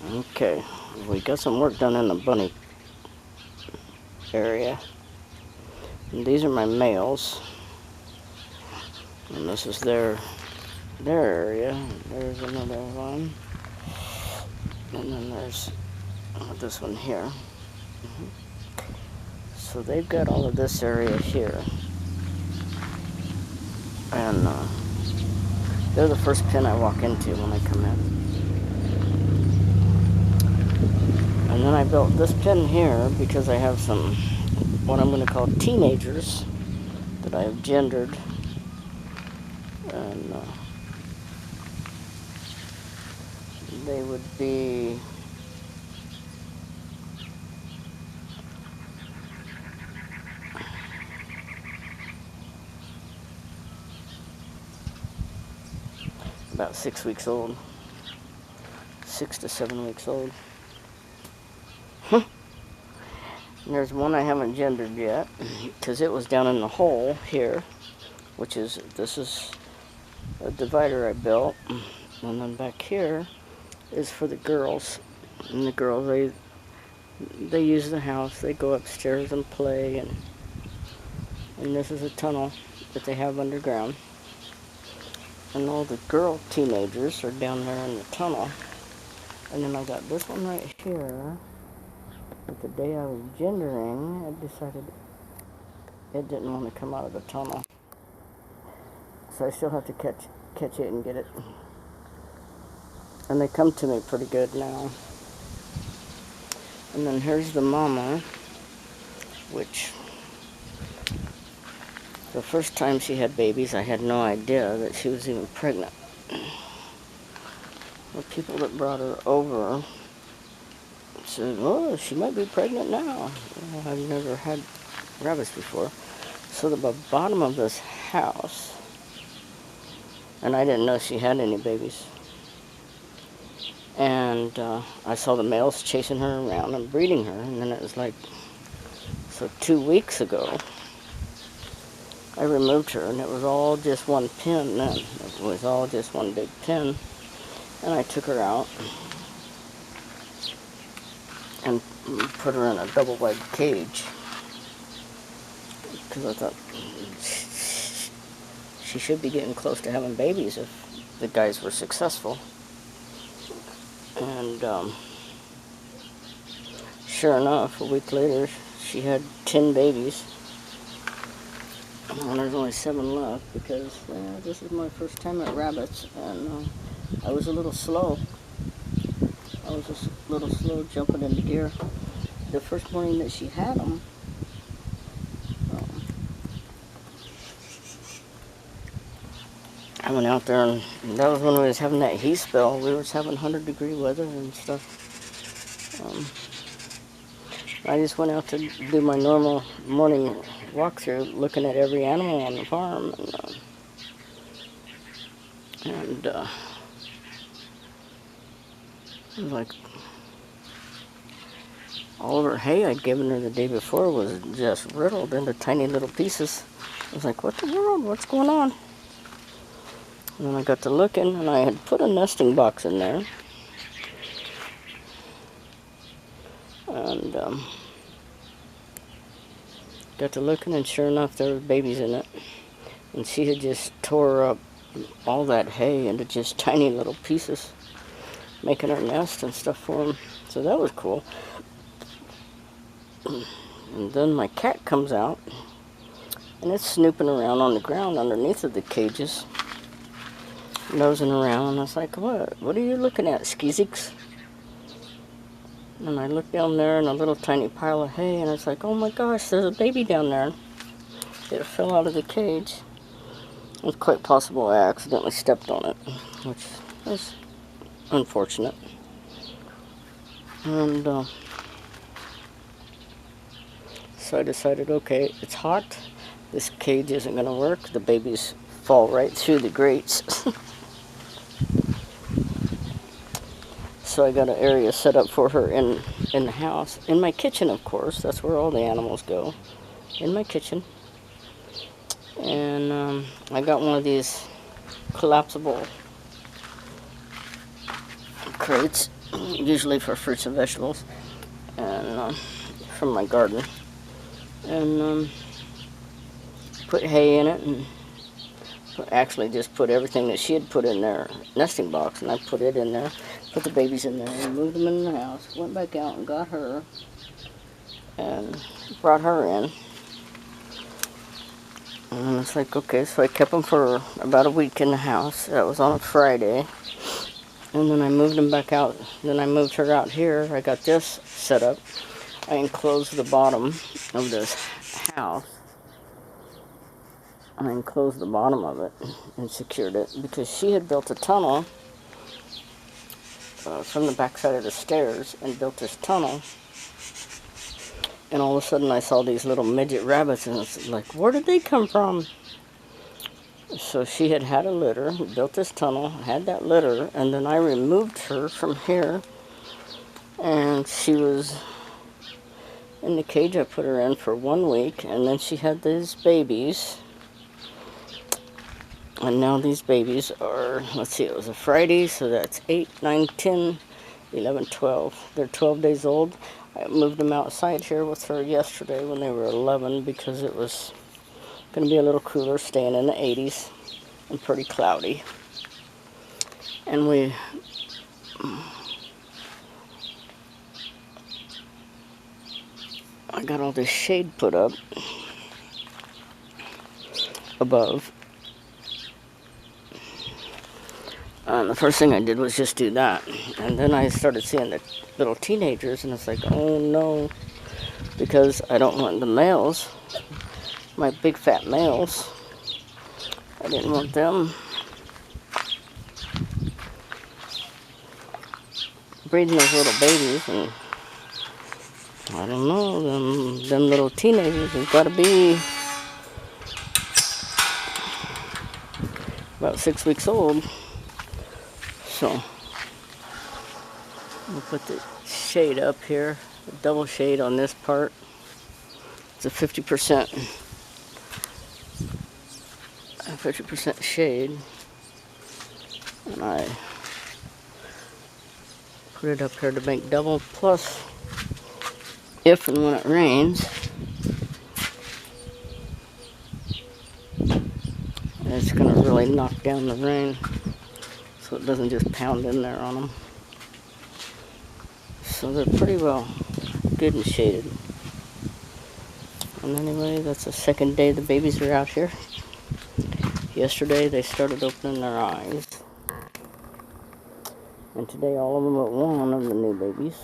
Okay, we got some work done in the bunny area. And these are my males. And this is their area. There's another one. And then there's this one here. So they've got all of this area here. And they're the first pen I walk into when I come in. And then I built this pen here because I have some, what I'm going to call teenagers that I have gendered. And they would be about 6 weeks old, 6 to 7 weeks old. And there's one I haven't gendered yet because it was down in the hole here, which is, this is a divider I built. And then back here is for the girls. And the girls, they use the house, they go upstairs and play, and this is a tunnel that they have underground. And all the girl teenagers are down there in the tunnel. And then I got this one right here. But the day I was gendering, I decided it didn't want to come out of the tunnel. So I still have to catch it and get it. And they come to me pretty good now. And then here's the mama, which the first time she had babies, I had no idea that she was even pregnant. The people that brought her over said, oh, she might be pregnant now. Well, I've never had rabbits before. So the bottom of this house, and I didn't know she had any babies. And I saw the males chasing her around and breeding her, and then it was like, so 2 weeks ago, I removed her, and it was all just one pen then. It was all just one big pen. And I took her out and put her in a double-wide cage. Because I thought, she should be getting close to having babies if the guys were successful. And sure enough, a week later, she had 10 babies. And there's only 7 left because this is my first time at rabbits, and I was a little slow. I was a little slow jumping into gear. The first morning that she had them, I went out there, and that was when we was having that heat spell. We was having 100-degree weather and stuff. I just went out to do my normal morning walkthrough, looking at every animal on the farm, and it was like all of her hay I'd given her the day before was just riddled into tiny little pieces. I was like, what the world? What's going on? And then I got to looking, and I had put a nesting box in there. And got to looking, and sure enough, there were babies in it. And she had just tore up all that hay into just tiny little pieces, making her nest and stuff for them. So that was cool. And then my cat comes out, and it's snooping around on the ground underneath of the cages, nosing around. And I was like, what are you looking at, Skeezix? And I looked down there in a little tiny pile of hay, and I was like, oh my gosh, there's a baby down there. It fell out of the cage. It was quite possible I accidentally stepped on it, which is unfortunate. And so I decided, okay, it's hot. This cage isn't going to work. The babies fall right through the grates. So I got an area set up for her in the house. In my kitchen, of course. That's where all the animals go. In my kitchen. And I got one of these collapsible crates usually for fruits and vegetables, and from my garden, and put hay in it, and actually just put everything that she had put in their nesting box, and I put it in there, put the babies in there, and moved them in the house, went back out and got her, and brought her in. And it's like, okay, so I kept them for about a week in the house. That was on a Friday. And then I moved them back out. Then I moved her out here. I got this set up. I enclosed the bottom of this house. I enclosed the bottom of it and secured it because she had built a tunnel from the back side of the stairs and built this tunnel. And all of a sudden I saw these little midget rabbits, and it's like, where did they come from? So she had a litter, built this tunnel, had that litter, and then I removed her from here, and she was in the cage I put her in for 1 week, and then she had these babies. And now these babies are, let's see, it was a Friday, so that's 8, 9, 10, 11, 12. They're 12 days old. I moved them outside here with her yesterday when they were 11 because it was going to be a little cooler, staying in the 80s and pretty cloudy. And I got all this shade put up above. And the first thing I did was just do that. And then I started seeing the little teenagers, and it's like, oh no, because I don't want the males, my big fat males, I didn't want them breeding those little babies. And I don't know, them little teenagers have got to be about 6 weeks old. So we'll put the shade up here, a double shade on this part. It's a 50% shade, and I put it up here to make double. Plus, if and when it rains, it's going to really knock down the rain, so it doesn't just pound in there on them. So they're pretty well good and shaded. And anyway, that's the second day the babies are out here. Yesterday they started opening their eyes. And today all of them but one of the new babies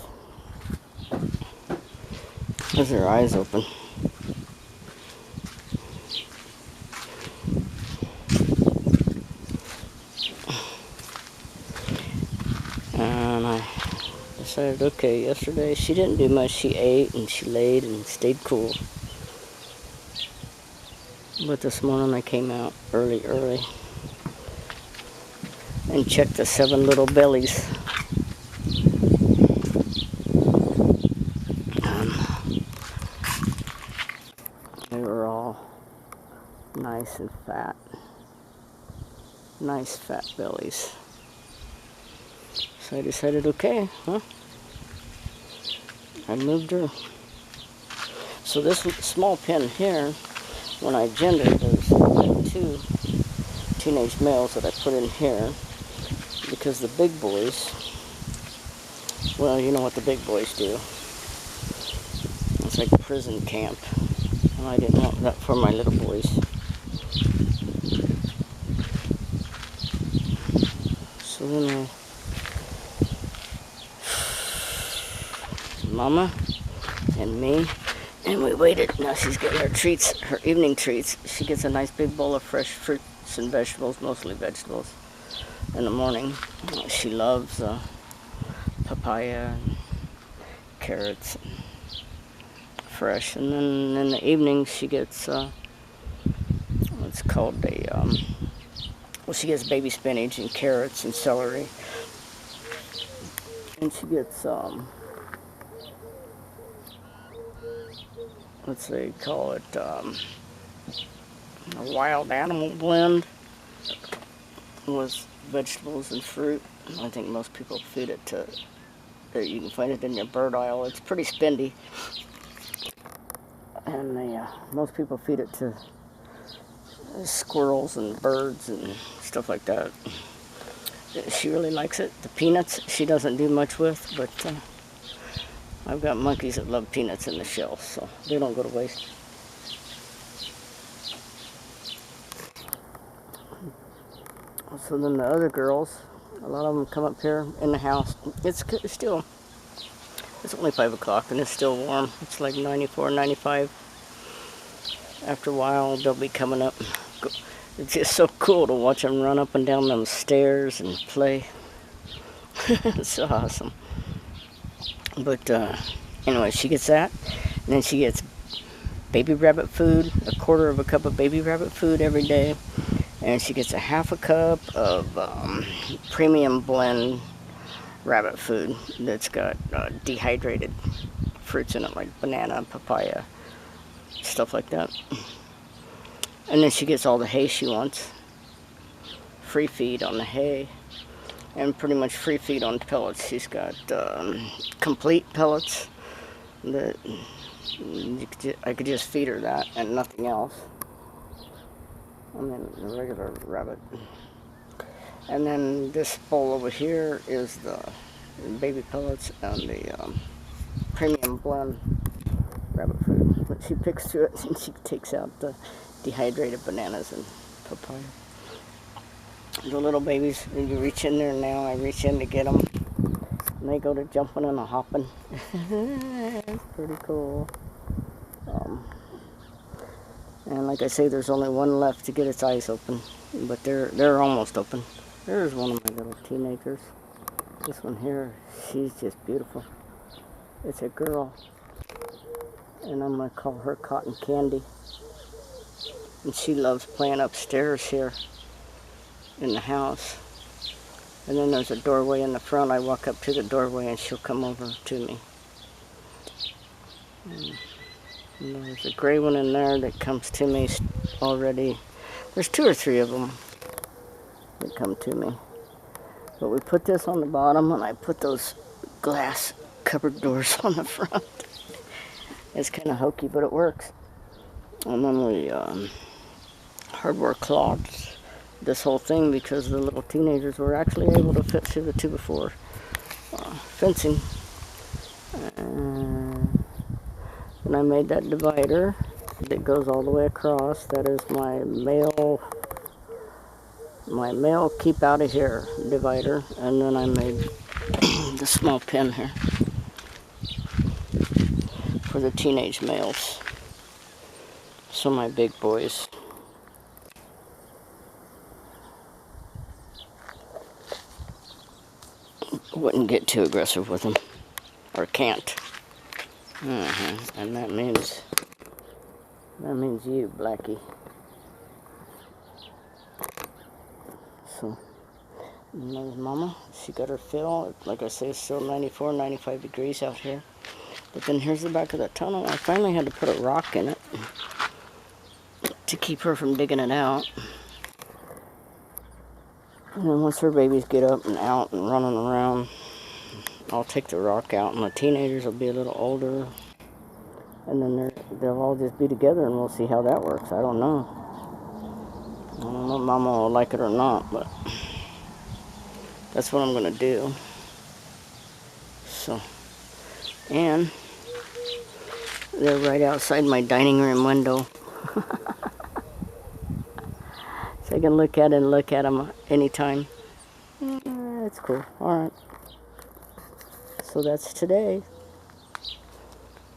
has their eyes open. And I decided, okay, yesterday she didn't do much. She ate and she laid and stayed cool. But this morning I came out early and checked the 7 little bellies. They were all nice and fat. Nice fat bellies. So I decided, okay, I moved her. So this small pen here, when I gendered, there's like 2 teenage males that I put in here because the big boys, well, you know what the big boys do. It's like prison camp, and I didn't want that for my little boys. So then Mama and me, and we waited. Now she's getting her treats, her evening treats. She gets a nice big bowl of fresh fruits and vegetables, mostly vegetables, in the morning. She loves papaya and carrots, fresh. And then in the evening she gets what's called well, she gets baby spinach and carrots and celery, and she gets what's they call it, a wild animal blend with vegetables and fruit. I think most people feed it to You can find it in your bird aisle. It's pretty spendy. And most people feed it to squirrels and birds and stuff like that. She really likes it. The peanuts she doesn't do much with, but I've got monkeys that love peanuts in the shell, so they don't go to waste. So then the other girls, a lot of them come up here in the house. It's only 5 o'clock and it's still warm. It's like 94, 95. After a while, they'll be coming up. It's just so cool to watch them run up and down them stairs and play. It's so awesome. But anyway, she gets that. And then she gets baby rabbit food, a quarter of a cup of baby rabbit food every day. And she gets a half a cup of premium blend rabbit food that's got dehydrated fruits in it, like banana, papaya, stuff like that. And then she gets all the hay she wants. Free feed on the hay. And pretty much free feed on pellets. She's got complete pellets that I could just feed her that and nothing else. I mean, the regular rabbit. And then this bowl over here is the baby pellets and the premium blend rabbit food. But she picks through it and she takes out the dehydrated bananas and papaya. The little babies, you reach in there now, I reach in to get them. And they go to jumping and a hopping. It's pretty cool. And like I say, there's only one left to get its eyes open, but they're almost open. There's one of my little teenagers. This one here, she's just beautiful. It's a girl, and I'm gonna call her Cotton Candy. And she loves playing upstairs here in the house. And then there's a doorway in the front. I walk up to the doorway and she'll come over to me. And there's a gray one in there that comes to me already. There's 2 or 3 of them that come to me. But we put this on the bottom and I put those glass cupboard doors on the front. It's kind of hokey, but it works. And then we hardware clogged this whole thing because the little teenagers were actually able to fit through the 2x4 fencing. And I made that divider that goes all the way across. That is my male keep out of here divider. And then I made the small pin here for the teenage males. So my big boys wouldn't get too aggressive with them, or can't. And that means you, Blackie. So there's Mama. She got her fill. Like I say, it's still 94, 95 degrees out here. But then here's the back of that tunnel. I finally had to put a rock in it to keep her from digging it out. And then once her babies get up and out and running around, I'll take the rock out, and the teenagers will be a little older, and then they'll all just be together, and we'll see how that works. I don't know. I don't know if Mama will like it or not, but that's what I'm going to do. So, and they're right outside my dining room window. So I can look at them anytime. That's cool. All right. So that's today.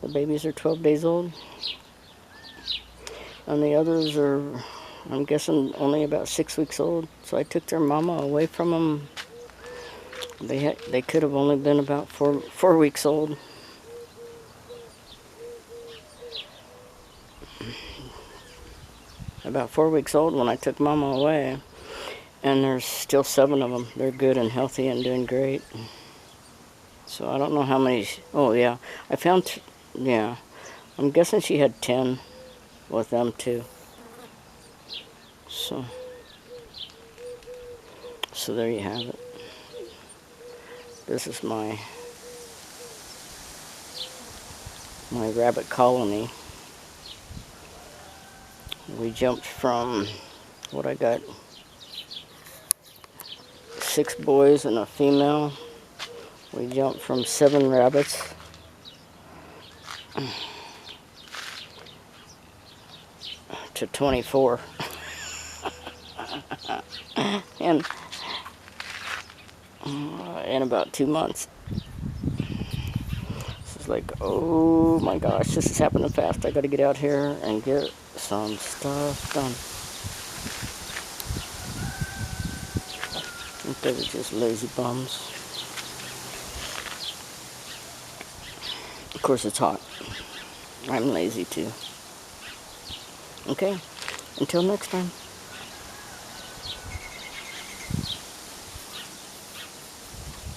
The babies are 12 days old. And the others are, I'm guessing, only about 6 weeks old. So I took their mama away from them. They could have only been about 4 weeks old. About 4 weeks old when I took Mama away, and there's still 7 of them. They're good and healthy and doing great. So I don't know how many. Oh yeah, I found. Yeah, I'm guessing she had 10 with them too. So there you have it. This is my my rabbit colony. We jumped from, what I got, 6 boys and a female. We jumped from 7 rabbits to 24 in about 2 months. This is like, oh my gosh, this is happening fast. I gotta get out here and get some stuff done. I think they were just lazy bums. Of course it's hot. I'm lazy too. Okay, until next time.